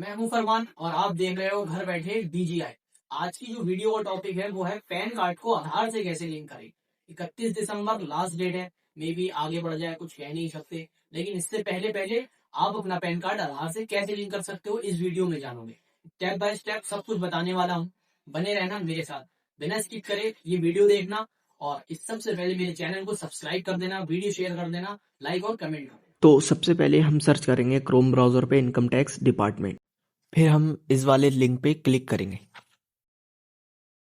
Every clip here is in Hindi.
मैं हूं फरमान और आप देख रहे हो घर बैठे डीजीआई। आज की जो वीडियो का टॉपिक है वो है पैन कार्ड को आधार से कैसे लिंक करें। 31 दिसंबर लास्ट डेट है। मे बी आगे बढ़ जाए, कुछ कह नहीं सकते, लेकिन इससे पहले पहले आप अपना पैन कार्ड आधार से कैसे लिंक कर सकते हो इस वीडियो में जानोगे। स्टेप बाय स्टेप सब कुछ बताने वाला हूँ, बने रहना मेरे साथ, बिना स्किप करे ये वीडियो देखना। और इस सबसे पहले मेरे चैनल को सब्सक्राइब कर देना, वीडियो शेयर कर देना, लाइक और कमेंट कर देना। तो सबसे पहले हम सर्च करेंगे क्रोम ब्राउज़र पे इनकम टैक्स डिपार्टमेंट। फिर हम इस वाले लिंक पे क्लिक करेंगे।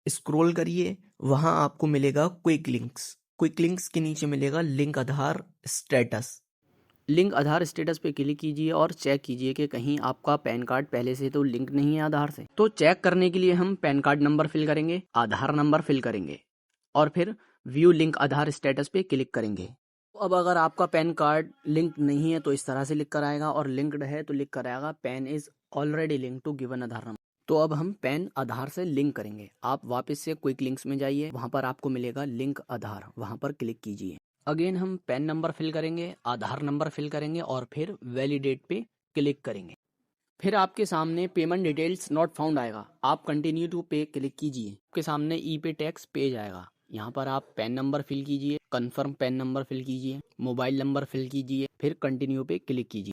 स्क्रॉल करिए, वहाँ आपको मिलेगा क्विक लिंक्स। क्विक लिंक्स के नीचे मिलेगा लिंक आधार स्टेटस। लिंक आधार स्टेटस पे क्लिक कीजिए और चेक कीजिए कि कहीं आपका पैन कार्ड पहले से तो लिंक नहीं है आधार से। तो चेक करने के लिए हम पैन कार्ड नंबर फिल करेंगे, आधार नंबर फिल करेंगे और फिर व्यू लिंक आधार स्टेटस पे क्लिक करेंगे। अब अगर आपका पैन कार्ड लिंक नहीं है तो इस तरह से लिख कर आएगा, और लिंक्ड है तो लिख कर आएगा PAN is already link to given Aadhaar number. तो अब हम पैन आधार से लिंक करेंगे। आप वापस से क्विक लिंक्स में जाइए, वहां पर आपको मिलेगा लिंक आधार, वहां पर क्लिक कीजिए। अगेन हम पैन नंबर फिल करेंगे, आधार नंबर फिल करेंगे और फिर वैलिडेट पे क्लिक करेंगे। फिर आपके सामने पेमेंट डिटेल्स नॉट फाउंड आएगा, आप कंटिन्यू टू पे क्लिक कीजिए। आपके सामने ई पे टैक्स पेज आएगा, यहाँ पर आप पैन नंबर फिल कीजिए, कंफर्म पैन नंबर फिल कीजिए, मोबाइल नंबर फिल कीजिए, फिर कंटिन्यू पे क्लिक कीजिए।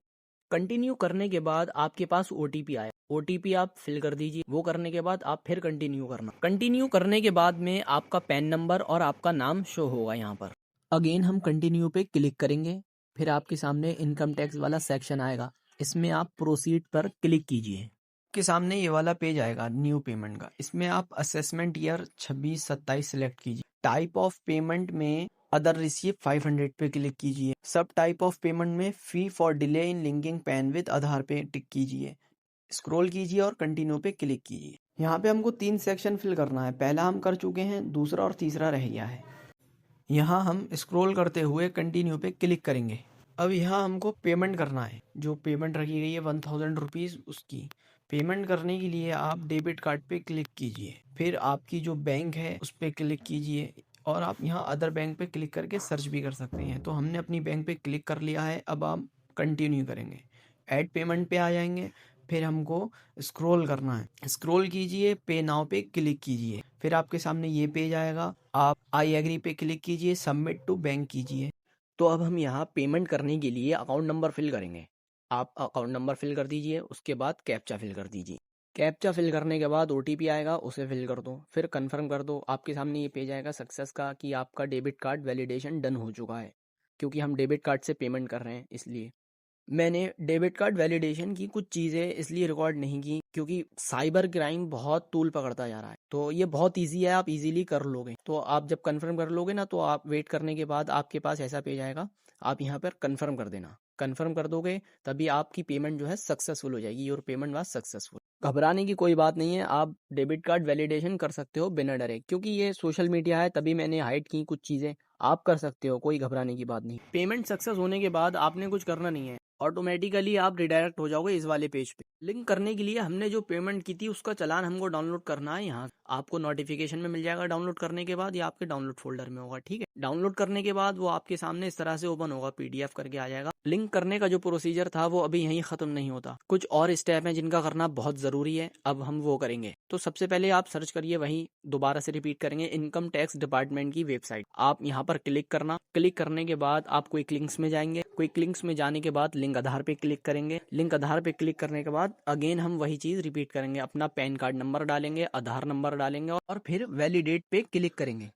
कंटिन्यू करने के बाद आपके पास ओटीपी आए, ओटीपी आप फिल कर दीजिए। वो करने के बाद आप फिर कंटिन्यू करना। कंटिन्यू करने के बाद में आपका पैन नंबर और आपका नाम शो होगा यहाँ पर। अगेन हम कंटिन्यू पे क्लिक करेंगे। फिर आपके सामने इनकम टैक्स वाला सेक्शन आएगा, इसमें आप प्रोसीड पर क्लिक कीजिए। के सामने ये वाला पेज आएगा न्यू पेमेंट का, इसमें आप असेसमेंट ईयर 26-27 सिलेक्ट कीजिए। टाइप ऑफ पेमेंट में अदर रिसीव 500 पे क्लिक कीजिए। सब टाइप ऑफ पेमेंट में fee for delay in linking PAN with Aadhaar पे टिक कीजिए। स्क्रॉल कीजिए और कंटिन्यू पे क्लिक कीजिए। यहाँ पे हमको 3 सेक्शन फिल करना है, पहला हम कर चुके हैं, दूसरा और तीसरा रह गया है। यहाँ हम स्क्रॉल करते हुए कंटिन्यू पे क्लिक करेंगे। अब यहाँ हमको पेमेंट करना है, जो पेमेंट रखी गई है 1000 रुपीज़, उसकी पेमेंट करने के लिए आप डेबिट कार्ड पे क्लिक कीजिए। फिर आपकी जो बैंक है उस पर क्लिक कीजिए, और आप यहाँ अदर बैंक पे क्लिक करके सर्च भी कर सकते हैं। तो हमने अपनी बैंक पे क्लिक कर लिया है, अब आप कंटिन्यू करेंगे, ऐड पेमेंट पे आ जाएंगे। फिर हमको स्क्रॉल करना है, स्क्रॉल कीजिए, पे नाउ पे क्लिक कीजिए। फिर आपके सामने ये पेज आएगा, आप आई एग्री पे क्लिक कीजिए, सबमिट टू बैंक कीजिए। तो अब हम यहाँ पेमेंट करने के लिए अकाउंट नंबर फिल करेंगे। आप अकाउंट नंबर फिल कर दीजिए, उसके बाद कैप्चा फिल कर दीजिए। कैप्चा फिल करने के बाद ओटीपी आएगा, उसे फिल कर दो, फिर कंफर्म कर दो। आपके सामने ये पेज आएगा सक्सेस का, कि आपका डेबिट कार्ड वैलिडेशन डन हो चुका है। क्योंकि हम डेबिट कार्ड से पेमेंट कर रहे हैं इसलिए। मैंने डेबिट कार्ड वैलिडेशन की कुछ चीज़ें इसलिए रिकॉर्ड नहीं की क्योंकि साइबर क्राइम बहुत तूल पकड़ता जा रहा है, तो ये बहुत इजी है, आप इजीली कर लोगे। तो आप जब कंफर्म कर लोगे ना, तो आप वेट करने के बाद आपके पास ऐसा पेज आएगा, आप यहाँ पर कंफर्म कर देना। कंफर्म कर दोगे तभी आपकी पेमेंट जो है सक्सेसफुल हो जाएगी। Your payment was successful. घबराने की कोई बात नहीं है, आप डेबिट कार्ड वैलिडेशन कर सकते हो बिना डरे, क्योंकि ये सोशल मीडिया है तभी मैंने हाइड की कुछ चीज़ें। आप कर सकते हो, कोई घबराने की बात नहीं। पेमेंट सक्सेस होने के बाद आपने कुछ करना नहीं है, ऑटोमेटिकली आप रिडायरेक्ट हो जाओगे इस वाले पेज पे। लिंक करने के लिए हमने जो पेमेंट की थी उसका चालान हमको डाउनलोड करना है। यहाँ आपको नोटिफिकेशन में मिल जाएगा डाउनलोड करने के बाद, या आपके डाउनलोड फोल्डर में होगा, ठीक है। डाउनलोड करने के बाद वो आपके सामने इस तरह से ओपन होगा, पीडीएफ करके आ जाएगा। लिंक करने का जो प्रोसीजर था वो अभी यहीं खत्म नहीं होता, कुछ और स्टेप है जिनका करना बहुत जरूरी है, अब हम वो करेंगे। तो सबसे पहले आप सर्च करिए, वहीं दोबारा से रिपीट करेंगे, इनकम टैक्स डिपार्टमेंट की वेबसाइट। आप यहाँ पर क्लिक करना, क्लिक करने के बाद आप क्विक लिंक्स में जाएंगे। क्विक लिंक्स में जाने के बाद लिंक आधार पे क्लिक करेंगे। लिंक आधार पे क्लिक करने के बाद अगेन हम वही चीज रिपीट करेंगे, अपना पैन कार्ड नंबर डालेंगे, आधार नंबर डालेंगे और फिर वैलिडेट पे क्लिक करेंगे।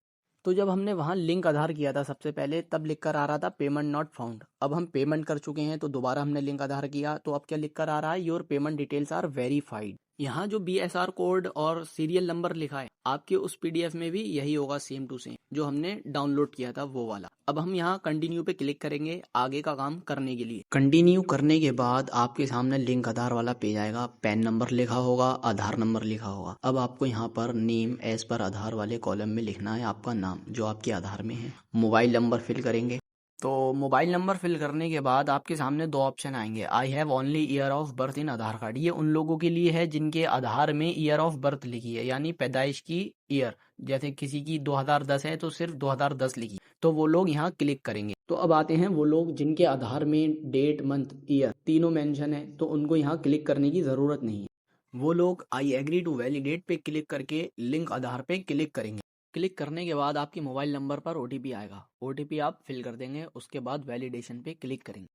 तो जब हमने वहाँ लिंक आधार किया था सबसे पहले, तब लिख कर आ रहा था पेमेंट नॉट फाउंड। अब हम पेमेंट कर चुके हैं तो दोबारा हमने लिंक आधार किया, तो अब क्या लिख कर आ रहा है, your payment details are verified. यहाँ जो BSR कोड और सीरियल नंबर लिखा है, आपके उस पीडीएफ में भी यही होगा, सेम टू सेम जो हमने डाउनलोड किया था वो वाला। अब हम यहाँ कंटिन्यू पे क्लिक करेंगे आगे का काम करने के लिए। कंटिन्यू करने के बाद आपके सामने लिंक आधार वाला पेज आएगा, पैन नंबर लिखा होगा, आधार नंबर लिखा होगा। अब आपको यहाँ पर नेम एज पर आधार वाले कॉलम में लिखना है आपका नाम जो आपके आधार में है। मोबाइल नंबर फिल करेंगे। तो मोबाइल नंबर फिल करने के बाद आपके सामने 2 ऑप्शन आएंगे, I have only year of birth in Aadhaar card. ये उन लोगों के लिए है जिनके आधार में ईयर ऑफ बर्थ लिखी है, यानी पैदाइश की ईयर। जैसे किसी की 2010 है तो सिर्फ 2010 लिखी, तो वो लोग यहाँ क्लिक करेंगे। तो अब आते हैं वो लोग जिनके आधार में डेट, मंथ, ईयर तीनों मेंशन है, तो उनको यहाँ क्लिक करने की ज़रूरत नहीं है। वो लोग आई एग्री टू वैलिडेट पे क्लिक करके लिंक आधार पे क्लिक करेंगे। क्लिक करने के बाद आपके मोबाइल नंबर पर ओटीपी आएगा। ओटीपी आप फिल कर देंगे, उसके बाद वैलिडेशन पे क्लिक करेंगे।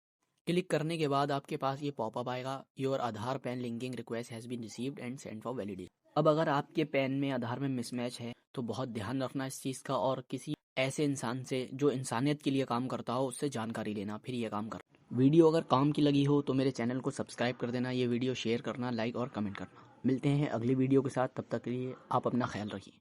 क्लिक करने के बाद आपके पास ये पॉपअप आएगा, your Aadhaar PAN linking request has been received and send for validation. अब अगर आपके पैन में आधार में मिसमैच है तो बहुत ध्यान रखना इस चीज़ का, और किसी ऐसे इंसान से जो इंसानियत के लिए काम करता हो उससे जानकारी लेना, फिर ये काम कर। वीडियो अगर काम की लगी हो तो मेरे चैनल को सब्सक्राइब कर देना, ये वीडियो शेयर करना, लाइक और कमेंट करना। मिलते हैं अगली वीडियो के साथ, तब तक के लिए आप अपना ख्याल रखिए।